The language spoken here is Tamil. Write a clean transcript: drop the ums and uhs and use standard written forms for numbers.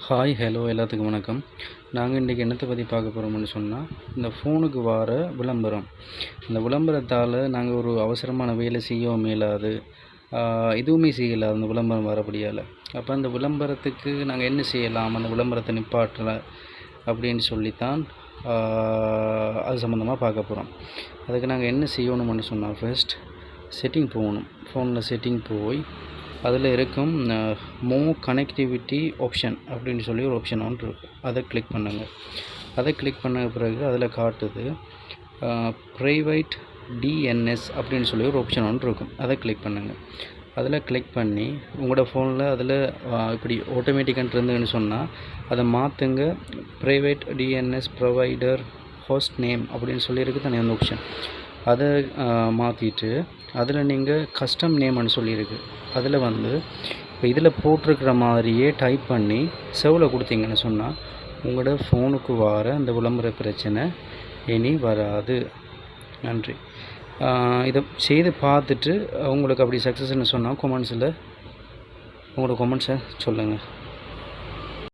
ஹாய் ஹலோ எல்லாத்துக்கும் வணக்கம். நாங்கள் இன்றைக்கி என்னத்தை பற்றி பார்க்க போகிறோம்னு சொன்னால், இந்த ஃபோனுக்கு வர விளம்பரம். இந்த விளம்பரத்தால் நாங்கள் ஒரு அவசரமான வேலை செய்யவும் இயலாது, எதுவுமே செய்யலாது அந்த விளம்பரம் வரபடியால். அப்போ அந்த விளம்பரத்துக்கு நாங்கள் என்ன செய்யலாம், அந்த விளம்பரத்தை நிப்பாட்டல அப்படின்னு சொல்லித்தான் அது சம்மந்தமாக பார்க்க போகிறோம். அதுக்கு நாங்கள் என்ன செய்யணும்னு சொன்னால், ஃபர்ஸ்ட் செட்டிங் போகணும். ஃபோனில் செட்டிங் போய் அதில் இருக்கும் மோர் கனெக்டிவிட்டி ஆப்ஷன் அப்படின்னு சொல்லி ஒரு ஆப்ஷன் ஒன்று இருக்குது. அதை கிளிக் பண்ணுங்கள். அதை கிளிக் பண்ண பிறகு அதில் காட்டுது ப்ரைவேட் டிஎன்எஸ் அப்படின்னு சொல்லி ஒரு ஆப்ஷன் ஒன்று இருக்கும். அதை கிளிக் பண்ணுங்கள். அதில் கிளிக் பண்ணி உங்களோட ஃபோனில் அதில் இப்படி ஆட்டோமேட்டிக்காக இருந்துன்னு சொன்னால் அதை மாற்றுங்க. Private DNS provider host name அப்படின்னு சொல்லியிருக்கு தானே அந்த ஆப்ஷன். அதை மாற்றிட்டு அதில் நீங்கள் கஸ்டம் நேம்னு சொல்லியிருக்கு. அதில் இப்போ இதில் போட்டிருக்கிற மாதிரியே டைப் பண்ணி செவில் கொடுத்தீங்கன்னு சொன்னால் உங்களோட ஃபோனுக்கு வர அந்த விளம்பர பிரச்சனை இனி வராது. நன்றி. இதை செய்து பார்த்துட்டு உங்களுக்கு அப்படி சக்ஸஸ்ன்னு சொன்னால் கமெண்ட்ஸில் உங்களோட கமெண்ட்ஸை சொல்லுங்கள்.